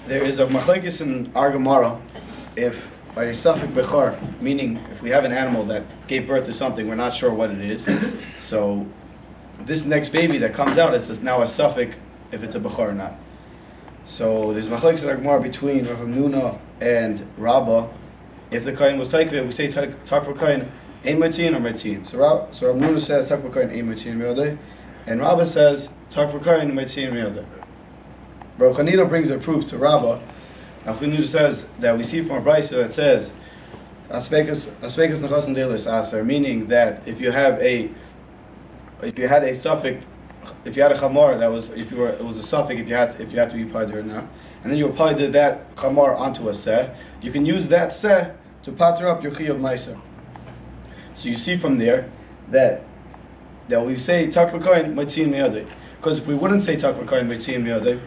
There is a machlekes in our Gemara if by a suffix bechar, meaning if we have an animal that gave birth to something, we're not sure what it is. So this next baby that comes out is now a suffix if it's a bechar or not. So there's machlekes in our Gemara between Rav Nuna and Rabbah. If the kohen was taikveh, we say tak for kohen ein matzin or matzin. So Rav Nuna says tak for kohen ein matzin miyodeh, and Rabbah says tak for kohen matzin miyodeh. Rav Chanina brings a proof to Rabbah. Rav Chanina says that we see from a brayso that says asvekas nechasim delis aser, meaning that if you had a suffix, if you had a chamar that was it was a suffix if you had to be paid or not, and then you applied that chamar onto a seh, you can use that seh to pater up your chiyuv meiser. So you see from there that we say tak v'kohen matzin miyodeh, because if we wouldn't say tak v'kohen matzin miyodeh,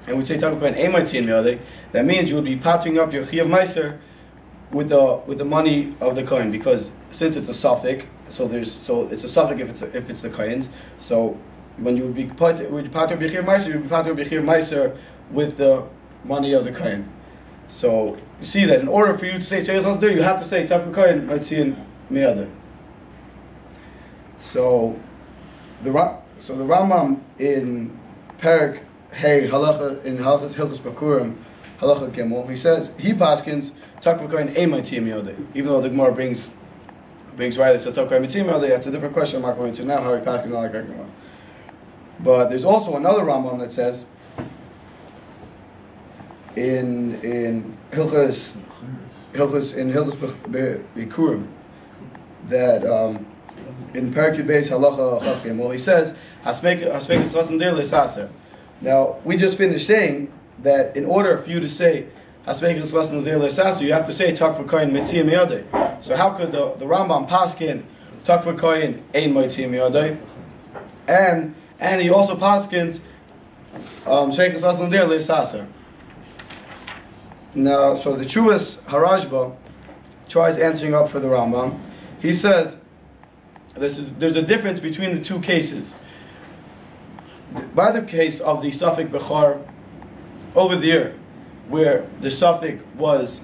and we say tak v'kohen ein matzin miyodeh, that means you would be patering up your chiyuv meiser with the money of the kohen, because since it's a suffix, so it's a suffix if it's the kohen's. So when you would be patering up your chiyuv meiser, you would be patering up your chiyuv meiser with the money of the kohen. So you see that in order for you to say Sheilas Hasdir, you have to say tak v'kohen matzin miyodeh. So the Rambam in Perek Hey Halacha in Hilchos Bakurim Halacha Gimel, he says he paskins tak v'kohen ein matzin miyodeh. Even though the Gemara brings right, it says tak v'kohen matzin miyodeh. That's a different question I'm not going into now, how he paskins like a Gemara. But there's also another Rambam that says in Hilchos Bakurim that in Perek Beis Halacha Gimel, he says hasvekas nechasim delis aser. Now we just finished saying that in order for you to say hasvekas nechasim delis aser, you have to say tak v'kohen matzin miyodeh. So how could the Rambam paskin tak v'kohen ein matzin miyodeh, and he also paskins hasvekas nechasim delis aser? Now, so the Chuvas Harajba tries answering up for the Rambam. He says there's a difference between the two cases. By the case of the suffix bechar over there, where the suffix was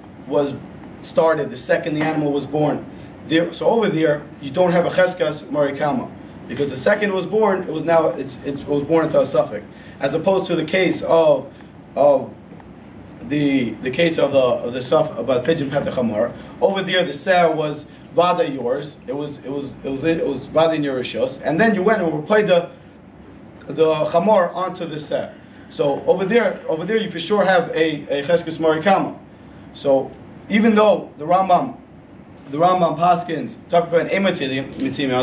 started the second the animal was born, so over there you don't have a cheskas marikama, because the second it was born, it was born into a suffix, as opposed to the case of the case of the suffix about pigeon petachamar. Over there the seh was vada yours, it was vada in your rishos, and then you went and applied the chamar onto the seh. So over there you for sure have a cheskes marikama. So even though the Rambam paskins talk about an ematim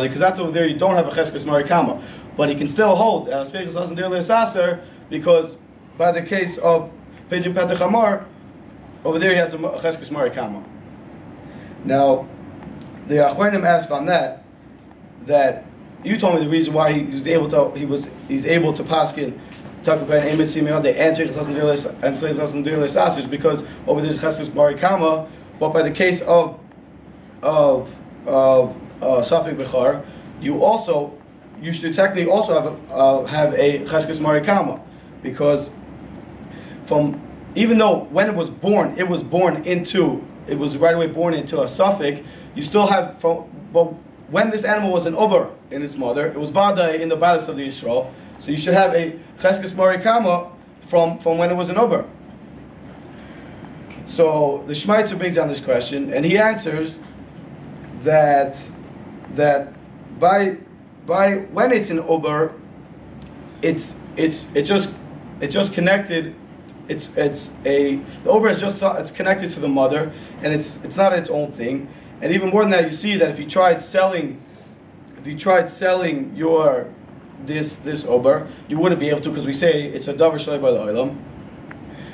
because that's over there you don't have a cheskes marikama, but he can still hold as hasvekas nechasim delis aser, because by the case of pigeon petachamar, over there he has a cheskes marikama. Now the Achronim ask on that you told me the reason why he's able to paskin tak v'kohen ein matzin miyodeh and hasvekas nechasim delis aser is because over there's cheskes marikama, but by the case of suffix bechar, you should technically also have a cheskes marikama, because even though when it was right away born into a suffix, you still have but when this animal was an uber in its mother, it was vada in the balance of the Yisrael, so you should have a cheskes marikama from when it was an uber. So the Shmaitzer brings down this question, and he answers that by when it's an uber, it's just connected. The uber is it's connected to the mother, and it's not its own thing. And even more than that, you see that if you tried selling your this uber, you wouldn't be able to, because we say it's a davar shalei b'al olam.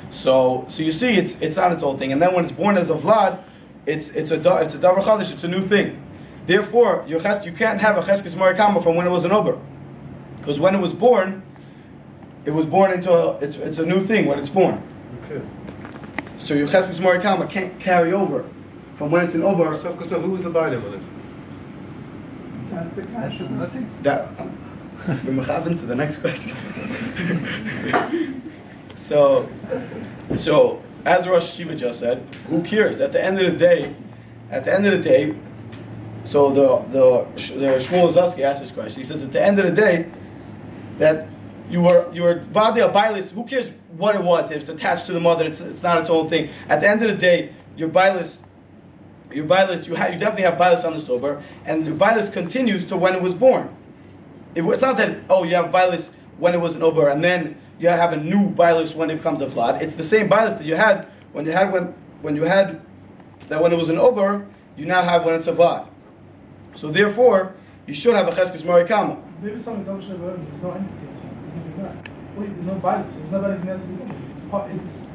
So you see it's not its own thing. And then when it's born as a vlad, it's a davar chadash. It's a new thing. Therefore, you can't have a cheskes marikama from when it was an uber, because when it was born into it's a new thing when it's born. Okay. So your cheskes marikama can't carry over from when it's an uber. So who was the bailam on it? That we're mechaven to the next question. So as Rosh Hashiva just said, who cares? At the end of the day, so the Shmuel Zosky asked this question. He says, at the end of the day, that you were Vadi Abailis, who cares what it was? If it's attached to the mother, it's not its own thing. At the end of the day, your Bailis, you definitely have Bailis on the sober, and your Bailis continues to when it was born. It's not that, you have Bailis when it was an Ober, and then you have a new Bailis when it becomes a Vlad. It's the same Bailis that you had when it was an Ober, you now have when it's a Vlad. So therefore, you should have a Cheskes Marikama. Maybe something double there's no entity. There's nothing there. There's no Bailis. There's never anything there to begin with.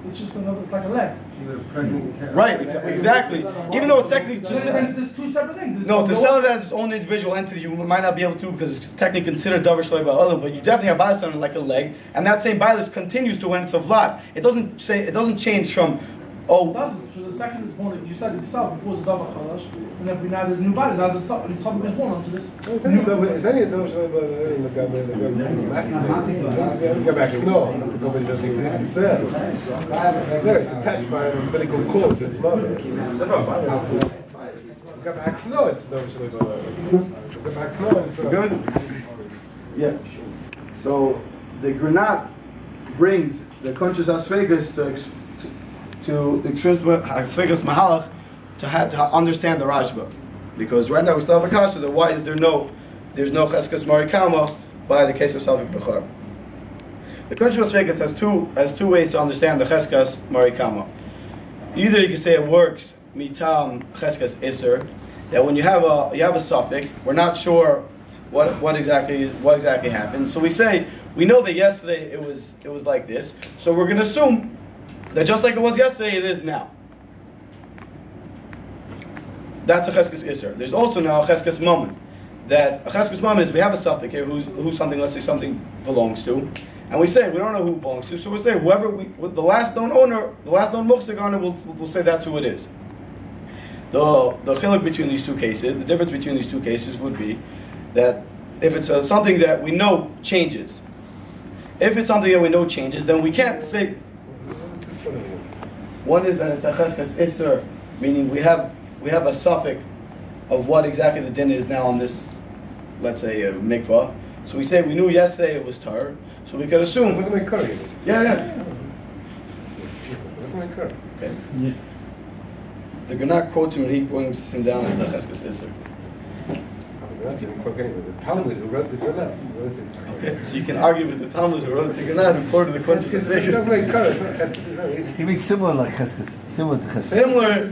It's just another, it's like a leg. Right, exactly. Even though it's technically just... There's two separate things. To sell it as its own individual entity, you might not be able to because it's technically considered Davar Shalei Ba'olam, but you definitely have Bailis on it like a leg, and that same Bailis continues to when it's a Vlad. It doesn't change from... It doesn't, because the second is born, you said it yourself, before it's a Davar Chalash, and every now there's a new Bailis, and something is born onto this. Is any a Davar Shalei Ba'olam? Go back. No, nobody doesn't exist. It's there. It's there. It's attached by umbilical cord to its mother. Go back. No, it's Davar Shalei Ba'olam. Go back. No, it's good. Yeah. So the Granat brings the conscious Asvegas to the Asvegas Mahalach to understand the Rajba, because right now we still have a kasha that why is there's no Cheskes Marikama by the case of Safek Bechor. The conscious Asvegas has two ways to understand the Cheskes Marikama. Either you can say it works mitam Cheskes Isser, that when you have a suffix, we're not sure what exactly happened. So we say we know that yesterday it was like this, so we're going to assume that just like it was yesterday, it is now. That's a Cheskes Isser. There's also now a Cheskes Mammon. That a Cheskes Mammon is we have a suffix here who something, let's say something belongs to, and we say we don't know who it belongs to, so we say whoever with the last known owner, the last known muhsik owner, we'll say that's who it is. The chiluk between these two cases, the difference between these two cases would be that if it's something that we know changes, then we can't say. One is that it's a Cheskes Isser, meaning we have a suffix of what exactly the din is now on this, let's say, mikvah. So we say we knew yesterday it was tar, so we could assume. Yeah. Okay. Yeah. The Granat quotes him and he brings him down as a Cheskes Isser. Okay. The Talmud who wrote the Granat. Okay, so you can argue with the Talmud who wrote the Granat and quoted the conscious Asvegas. He means similar like Cheskes, similar to Cheskes. Similar.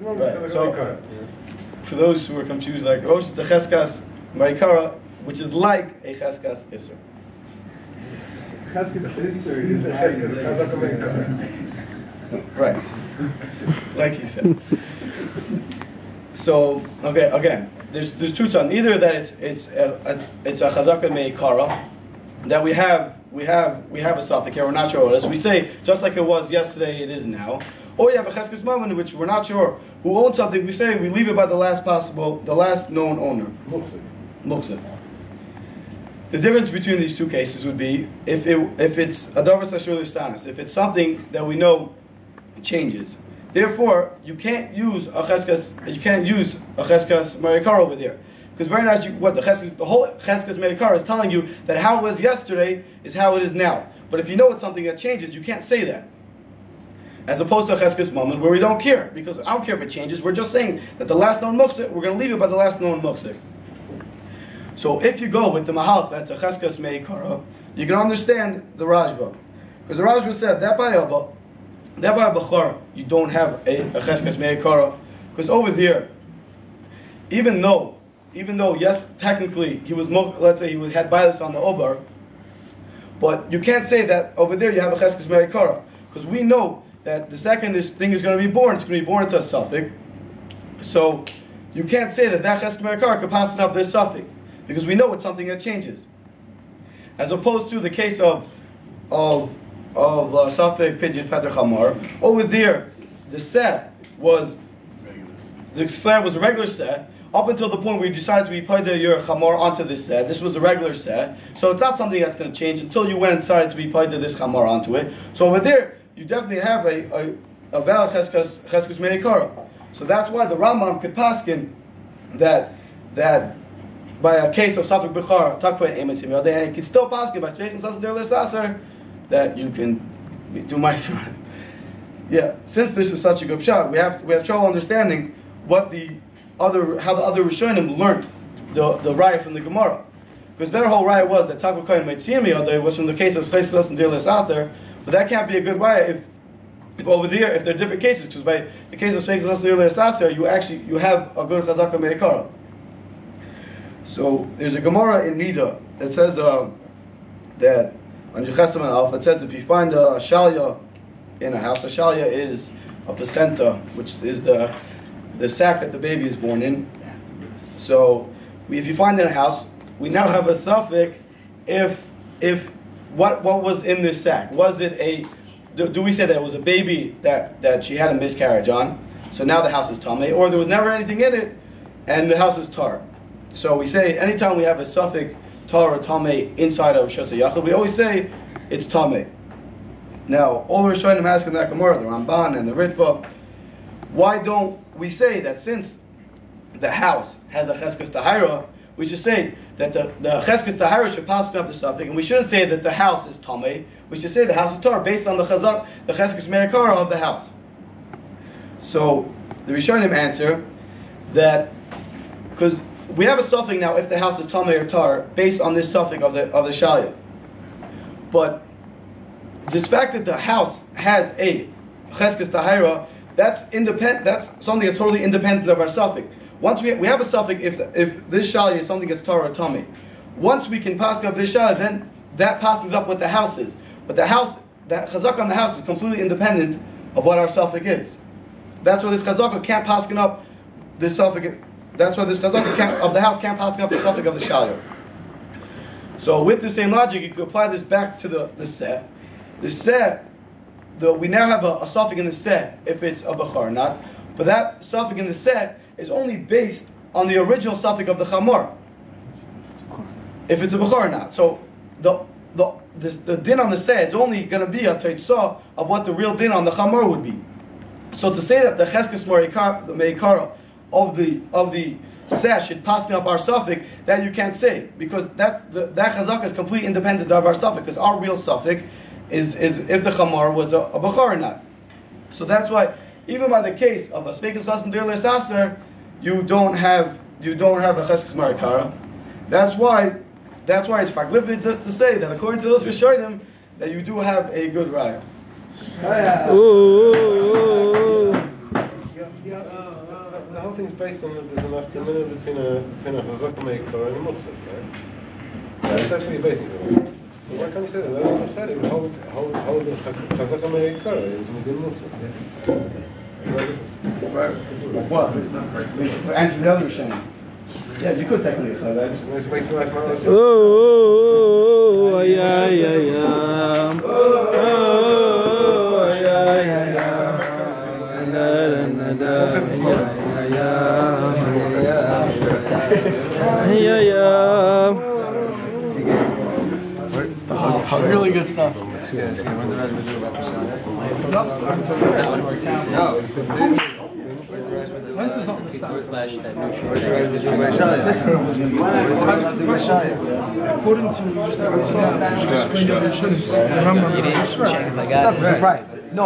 Right. So, for those who are confused, like Rosh, it's a Cheskes Marikara, which is like a Cheskes Isser. Cheskes Isser is a Cheskes Marikara. Right. Like he said. So, okay, again. There's two tzon. Either that it's a chazaka meikara, that we have a suffix here. We're not sure what it is. We say just like it was yesterday, it is now. Or you have a cheskes mammon, which we're not sure who owns something. We say we leave it by the last known owner. Muksik. The difference between these two cases would be if it's a davar sashur listanis, if it's something that we know changes. Therefore, you can't use a cheskes marikar over there, because very nice. The whole cheskes marikar is telling you that how it was yesterday is how it is now. But if you know it's something that changes, you can't say that. As opposed to a cheskes mammon, where we don't care, because I don't care if it changes. We're just saying that the last known muksik, we're going to leave it by the last known muksik. So if you go with the mahal, that's a cheskes marikar, you can understand the Rajba, because the Rajba said that by Bechor, you don't have a Cheskes Meikara, because over there, even though yes, technically he was, let's say he had Bailis on the Obar, but you can't say that over there you have a Cheskes Meikara, because we know that the second thing is going to be born, it's going to be born into a suffix, so you can't say that Cheskes Meikara could pass it up this suffix, because we know it's something that changes. As opposed to the case of Safek Pidyon Peter Chamor. Over there, the set was a regular set. up until the point where you decided to be paida your chamor onto this set. This was a regular set, so it's not something that's going to change until you went and decided to be paida this chamor onto it. So over there, you definitely have a valid cheskes meikara. So that's why the Rambam could paskin that by a case of Safik Bechar, Takva Emet Simyad, and you can still paskin by Sveikin Sasser Der Lesaser that you can do Meiser. Yeah, since this is such a good shot, we have trouble understanding how the other Rishonim learned the Raya from the Gemara, because their whole Raya was that Takva Kohen Meitzimi was from the case of Sveikin Sasser Der Lesaser, but that can't be a good Raya if over there, if there are different cases, because by the case of Sveikin Sasser Der Lesaser, you have a good Chazaka Meikara. So there's a Gemara in Nida that says that on Yechesam and Alpha, it says if you find a shalya in a house, a shalya is a placenta, which is the sac that the baby is born in. So if you find it in a house, we now have a suffix if what was in this sac. Was it do we say that it was a baby that she had a miscarriage on? So now the house is tamei, or there was never anything in it and the house is tar. So we say anytime we have a suffix tar or tamei inside of Shasa Yachid, we always say it's tamei. Now, all the Rishonim ask in that Gemara, the Ramban and the Ritva, why don't we say that since the house has a cheskes tahira, we should say that the cheskes tahira should pass up the suffix, and we shouldn't say that the house is tamei. We should say the house is tar based on the chazak, the cheskes meikara of the house. So the Rishonim answer that because we have a suffix now if the house is tamei or tar based on this suffix of the shalya. But this fact that the house has a cheskes tahira, that's independent. That's something that's totally independent of our suffix. Once we have a suffix if this shalya is something that's tar or tamei. Once we can pass up this shalya, then that passes up what the house is. But the house, that chazak on the house is completely independent of what our suffix is. That's why this chazaka can't pass up this suffix. That's why this chazaka of the house can't pass up the suffix of the shalya. So with the same logic, you can apply this back to the set. The set, we now have a suffix in the set if it's a bechar or not. But that suffix in the set is only based on the original suffix of the chamor, if it's a bechar or not. So the din on the set is only going to be a teitzah of what the real din on the chamor would be. So to say that the cheskes meikara of the set should pass up our suffix, that you can't say, because that chazaka is completely independent of our suffix, because our real suffix is if the chamor was a bechar or not. So that's why even by the case of a sveikus chassan der lesaser, you don't have a cheskes meikara. That's why it's faglipid just to say that according to those Rishonim that you do have a good raya. The whole thing's based on that there's enough commitment between a chazaka meikara and a muksat, right? That's what you're basing it on. So why can't you say that? That was mechari. Hold the chazaka meikara is within muksat. Well, to answer the other Rishonim. Yeah, you could technically say that. This makes the life more less. It's really good stuff. Lens is not the same. According to just until now, explain the Rishonim. You didn't check if I got it. Right. No.